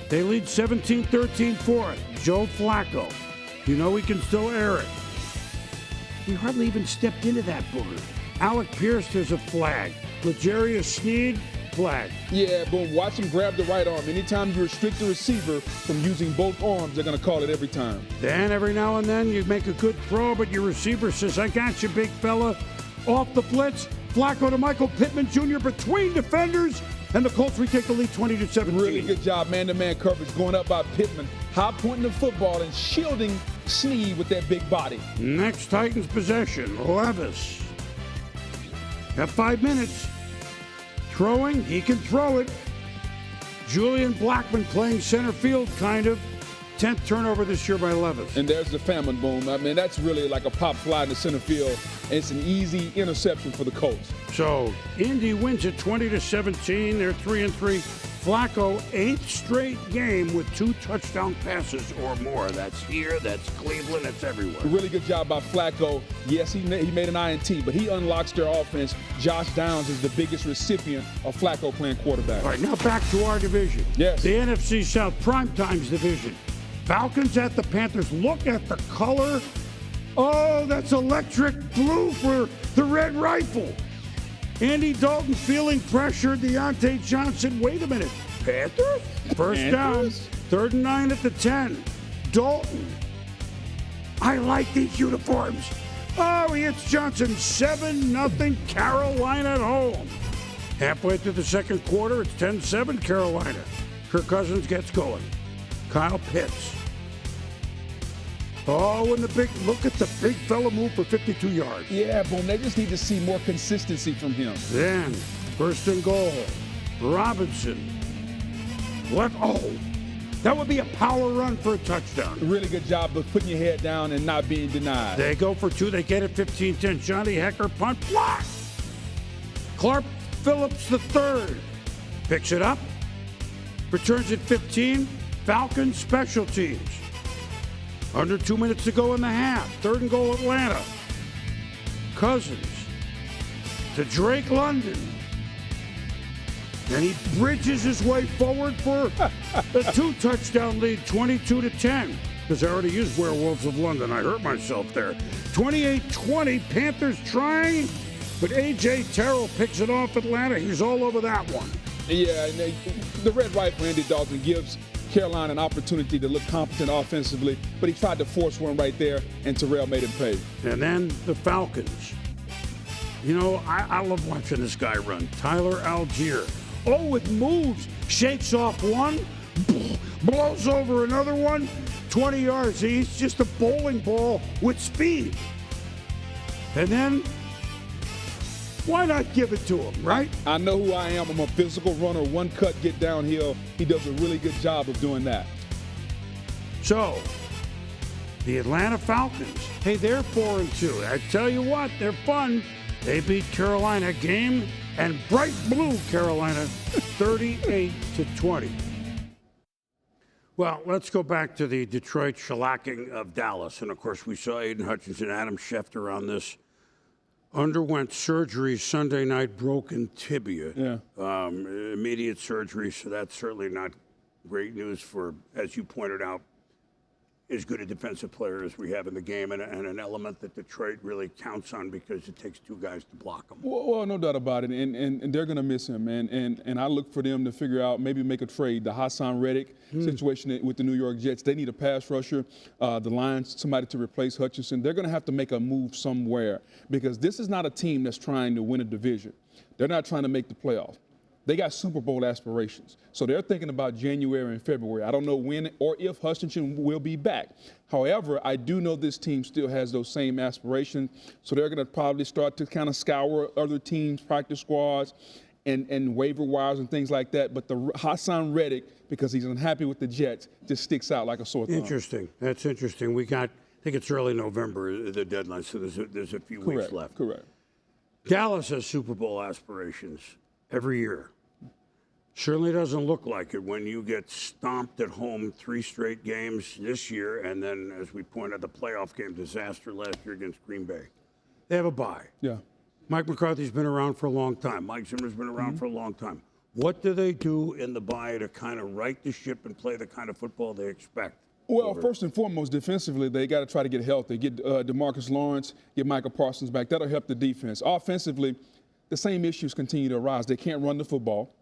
They lead 17-13 for it. Joe Flacco. You know he can still air it. He hardly even stepped into that booger. Alec Pierce, there's a flag. L'Jarius Sneed, flag. Yeah, but watch him grab the right arm. Anytime you restrict the receiver from using both arms, they're going to call it every time. Then every now and then you make a good throw, but your receiver says, I got you, big fella. Off the blitz, Flacco to Michael Pittman Jr. between defenders, and the Colts retake the lead 20-17. Really good job, man-to-man coverage, going up by Pittman, high pointing the football and shielding Sneed with that big body. Next Titans possession, Levis. Have 5 minutes. Throwing, he can throw it. Julian Blackman playing center field, kind of. 10th turnover this year by Levis. And there's the famine, Boom. I mean, that's really like a pop fly in the center field. And it's an easy interception for the Colts. So, Indy wins it 20-17. They're 3-3. Flacco, 8th straight game with 2 touchdown passes or more. That's here, that's Cleveland, that's everywhere. Really good job by Flacco. Yes, he made an INT, but he unlocks their offense. Josh Downs is the biggest recipient of Flacco playing quarterback. All right, now back to our division. Yes. The NFC South Primetime's division. Falcons at the Panthers. Look at the color. Oh, that's electric blue for the Red Rifle. Andy Dalton feeling pressured. Deontay Johnson. Wait a minute. Panthers? First down. 3rd and 9 at the 10. Dalton. I like these uniforms. Oh, he hits Johnson. 7-0 Carolina at home. Halfway through the second quarter, it's 10-7 Carolina. Kirk Cousins gets going. Kyle Pitts. Oh, and look at the big fella move for 52 yards. Yeah, Boom, they just need to see more consistency from him. Then, 1st and goal. Robinson. That would be a power run for a touchdown. Really good job of putting your head down and not being denied. They go for 2. They get it 15-10. Johnny Hekker punt block. Clark Phillips III picks it up. Returns at 15. Falcons special teams. Under 2 minutes to go in the half. 3rd and goal Atlanta. Cousins to Drake London. And he bridges his way forward for a 2-touchdown lead, 22-10. Because I already used Werewolves of London. I hurt myself there. 28-20, Panthers trying, but A.J. Terrell picks it off Atlanta. He's all over that one. Yeah, and the Red Rifle, Andy Dalton, gives Carolina an opportunity to look competent offensively, but he tried to force one right there, and Terrell made him pay. And then the Falcons. You know, I love watching this guy run. Tyler Algier. Oh, with moves. Shakes off one, blows over another one, 20 yards. He's just a bowling ball with speed. And then, why not give it to him, right? I know who I am. I'm a physical runner. One cut, get downhill. He does a really good job of doing that. So, the Atlanta Falcons, hey, they're 4-2. I tell you what, they're fun. They beat Carolina game and bright blue Carolina 38-20. Well, let's go back to the Detroit shellacking of Dallas. And of course, we saw Aiden Hutchinson, Adam Schefter on this. Underwent surgery Sunday night, broken tibia. Yeah. Immediate surgery, so that's certainly not great news for, as you pointed out, as good a defensive player as we have in the game, and an element that Detroit really counts on because it takes two guys to block him. Well, no doubt about it, and they're going to miss him, and I look for them to figure out, maybe make a trade. The Hassan Reddick situation with the New York Jets, they need a pass rusher. The Lions, somebody to replace Hutchinson. They're going to have to make a move somewhere because this is not a team that's trying to win a division. They're not trying to make the playoffs. They got Super Bowl aspirations. So they're thinking about January and February. I don't know when or if Hutchinson will be back. However, I do know this team still has those same aspirations. So they're going to probably start to kind of scour other teams' practice squads and waiver wires and things like that. But the Hassan Reddick, because he's unhappy with the Jets, just sticks out like a sore thumb. Interesting. That's interesting. We got, I think it's early November, the deadline, so there's a few weeks left. Correct. Dallas has Super Bowl aspirations every year. Certainly doesn't look like it when you get stomped at home 3 straight games this year, and then, as we pointed out, the playoff game disaster last year against Green Bay. They have a bye. Yeah. Mike McCarthy's been around for a long time. Mike Zimmer's been around for a long time. What do they do in the bye to kind of right the ship and play the kind of football they expect? Well, first and foremost, defensively, they got to try to get healthy. Get DeMarcus Lawrence, get Michael Parsons back. That'll help the defense. Offensively, the same issues continue to arise. They can't run the football.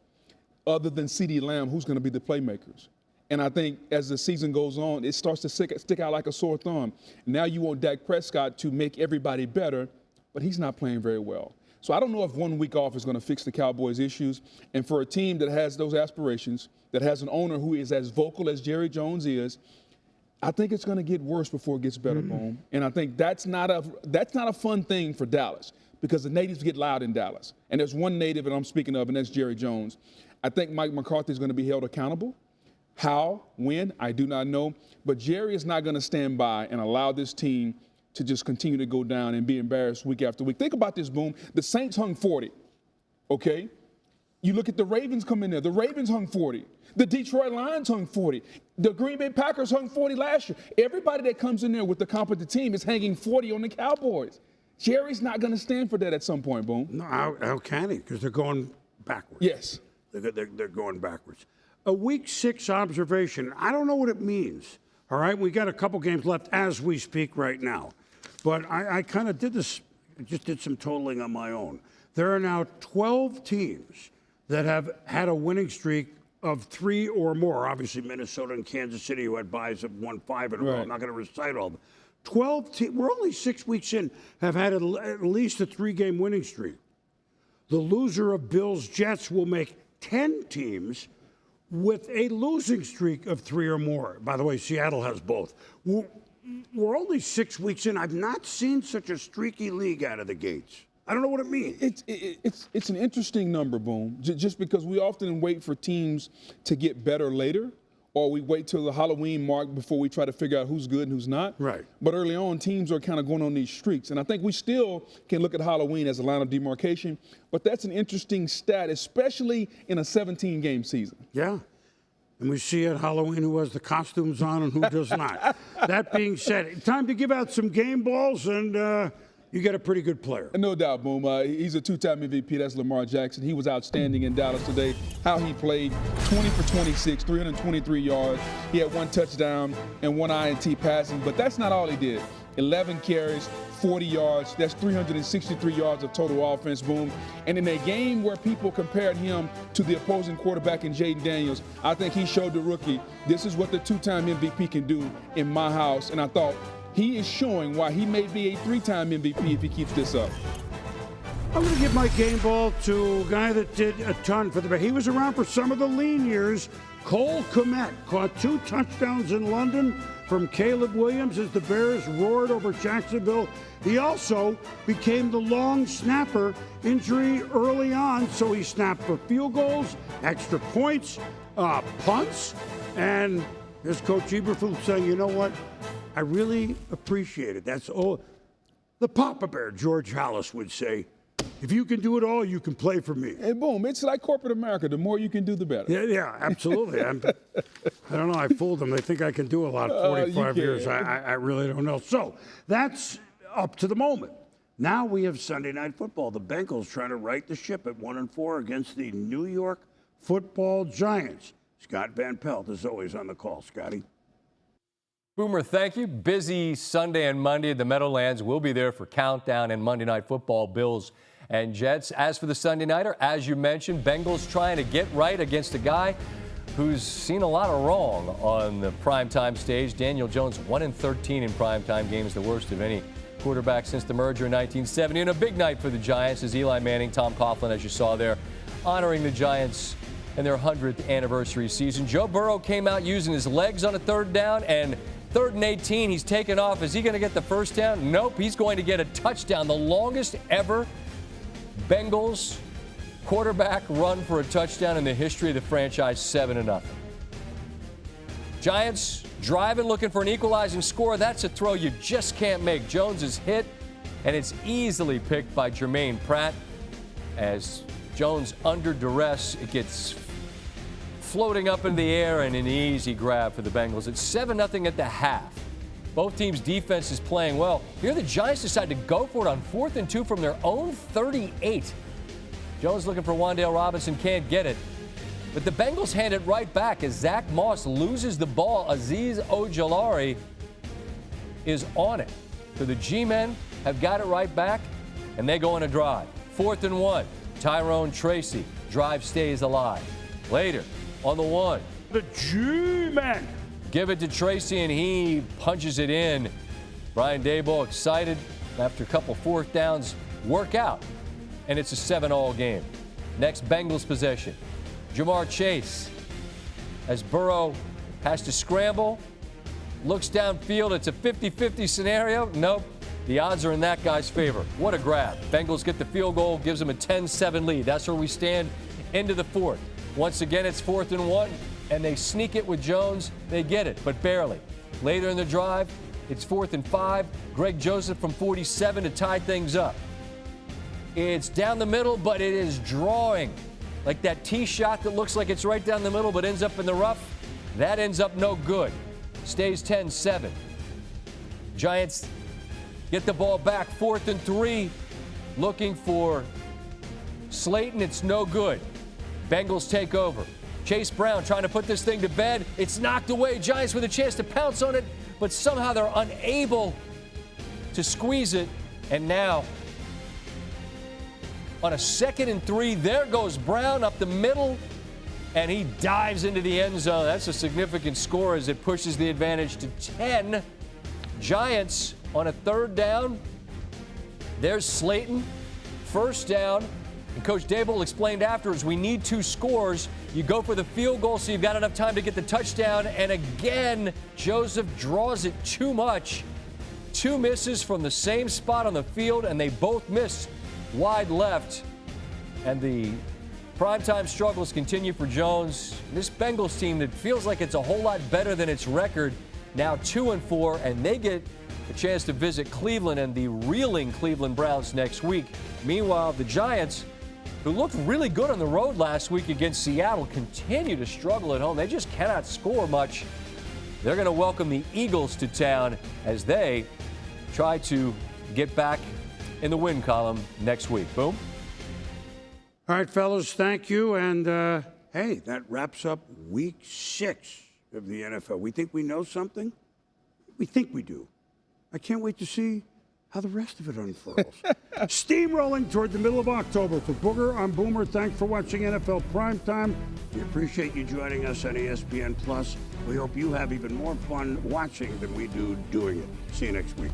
Other than CeeDee Lamb, who's going to be the playmakers? And I think as the season goes on, it starts to stick out like a sore thumb. Now you want Dak Prescott to make everybody better, but he's not playing very well. So I don't know if 1 week off is going to fix the Cowboys' issues. And for a team that has those aspirations, that has an owner who is as vocal as Jerry Jones is, I think it's going to get worse before it gets better, Boom. And I think that's not a fun thing for Dallas because the natives get loud in Dallas. And there's one native that I'm speaking of, and that's Jerry Jones. I think Mike McCarthy is going to be held accountable. How, when, I do not know. But Jerry is not going to stand by and allow this team to just continue to go down and be embarrassed week after week. Think about this, Boom. The Saints hung 40, okay? You look at the Ravens come in there. The Ravens hung 40. The Detroit Lions hung 40. The Green Bay Packers hung 40 last year. Everybody that comes in there with the competent team is hanging 40 on the Cowboys. Jerry's not going to stand for that at some point, Boom. No, how can he? Because they're going backwards. Yes. They're going backwards. A week 6 observation. I don't know what it means. All right, we got a couple games left as we speak right now. But I kind of did this, just did some totaling on my own. There are now 12 teams that have had a winning streak of 3 or more. Obviously, Minnesota and Kansas City, who had buys, have won 5 in a row. I'm not going to recite all of them. 12 teams, we're only 6 weeks in, have had at least a 3-game winning streak. The loser of Bills-Jets will make 10 teams with a losing streak of 3 or more. By the way, Seattle has both. We're only 6 weeks in. I've not seen such a streaky league out of the gates. I don't know what it means. It's an interesting number, Boom, just because we often wait for teams to get better later, or we wait till the Halloween mark before we try to figure out who's good and who's not. Right. But early on, teams are kind of going on these streaks. And I think we still can look at Halloween as a line of demarcation. But that's an interesting stat, especially in a 17-game season. Yeah. And we see at Halloween who has the costumes on and who does not. That being said, time to give out some game balls, and you get a pretty good player. No doubt, Boom. He's a 2-time MVP. That's Lamar Jackson. He was outstanding in Dallas today. How he played, 20 for 26, 323 yards. He had 1 touchdown and 1 INT passing, but that's not all he did. 11 carries, 40 yards. That's 363 yards of total offense, Boom. And in a game where people compared him to the opposing quarterback in Jaden Daniels, I think he showed the rookie this is what the two-time MVP can do in my house. And I thought he is showing why he may be a 3-time MVP if he keeps this up. I'm going to give my game ball to a guy that did a ton for the Bears. He was around for some of the lean years. Cole Kmet caught 2 touchdowns in London from Caleb Williams as the Bears roared over Jacksonville. He also became the long snapper, injury early on, so he snapped for field goals, extra points, punts, and here's Coach Eberflus saying, you know what, I really appreciate it. That's all. The Papa Bear, George Halas, would say, if you can do it all, you can play for me. And boom, it's like corporate America. The more you can do, the better. Yeah, absolutely. I don't know. I fooled them. They think I can do a lot. 45 years. I really don't know. So that's up to the moment. Now we have Sunday Night Football. The Bengals trying to right the ship at 1-4 against the New York Football Giants. Scott Van Pelt is always on the call. Scotty. Boomer, thank you. Busy Sunday and Monday at the Meadowlands. We'll be there for Countdown and Monday Night Football, Bills and Jets. As for the Sunday Nighter, as you mentioned, Bengals trying to get right against a guy who's seen a lot of wrong on the primetime stage. Daniel Jones, 1-13 in primetime games, the worst of any quarterback since the merger in 1970. And a big night for the Giants as Eli Manning, Tom Coughlin, as you saw there, honoring the Giants in their 100th anniversary season. Joe Burrow came out using his legs on a 3rd down, and 3rd and 18, he's taken off. Is he going to get the first down? Nope, he's going to get a touchdown, the longest ever Bengals quarterback run for a touchdown in the history of the franchise, 7-0. Giants driving, looking for an equalizing score. That's a throw you just can't make. Jones is hit, and it's easily picked by Jermaine Pratt. As Jones under duress, it gets floating up in the air and an easy grab for the Bengals. It's 7-0 at the half. Both teams' defense is playing well. Here the Giants decide to go for it on 4th and 2 from their own 38. Jones looking for Wan'Dale Robinson, can't get it. But the Bengals hand it right back as Zach Moss loses the ball. Azeez Ojulari is on it. So the G-men have got it right back, and they go on a drive. 4th and 1. Tyrone Tracy. Drive stays alive. Later, on the 1. The G-men. Give it to Tracy, and he punches it in. Brian Daboll excited after a couple 4th downs work out, and it's a 7-all game. Next Bengals possession. Jamar Chase, as Burrow has to scramble, looks downfield. It's a 50-50 scenario. Nope. The odds are in that guy's favor. What a grab. Bengals get the field goal, gives them a 10-7 lead. That's where we stand into the 4th. Once again, it's 4th and 1. And they sneak it with Jones. They get it, but barely. Later in the drive, it's 4th and 5. Greg Joseph from 47 to tie things up. It's down the middle, but it is drawing. Like that tee shot that looks like it's right down the middle, but ends up in the rough. That ends up no good. Stays 10-7. Giants get the ball back, 4th and 3. Looking for Slayton. It's no good. Bengals take over. Chase Brown trying to put this thing to bed. It's knocked away. Giants with a chance to pounce on it, but somehow they're unable to squeeze it. And now, on a 2nd and 3, there goes Brown up the middle, and he dives into the end zone. That's a significant score as it pushes the advantage to 10. Giants on a 3rd down. There's Slayton. 1st down. And Coach Daboll explained afterwards, we need 2 scores. You go for the field goal so you've got enough time to get the touchdown. And again, Joseph draws it too much. 2 misses from the same spot on the field, and they both miss wide left. And the primetime struggles continue for Jones. This Bengals team that feels like it's a whole lot better than its record, now 2-4, and they get a chance to visit Cleveland and the reeling Cleveland Browns next week. Meanwhile, the Giants, who looked really good on the road last week against Seattle, continue to struggle at home. They just cannot score much. They're going to welcome the Eagles to town as they try to get back in the win column next week. Boom. All right, fellas, thank you. And, hey, that wraps up week 6 of the NFL. We think we know something? We think we do. I can't wait to see how the rest of it unfurls. Steamrolling toward the middle of October. For Booger, I'm Boomer. Thanks for watching NFL Primetime. We appreciate you joining us on ESPN Plus. We hope you have even more fun watching than we do doing it. See you next week.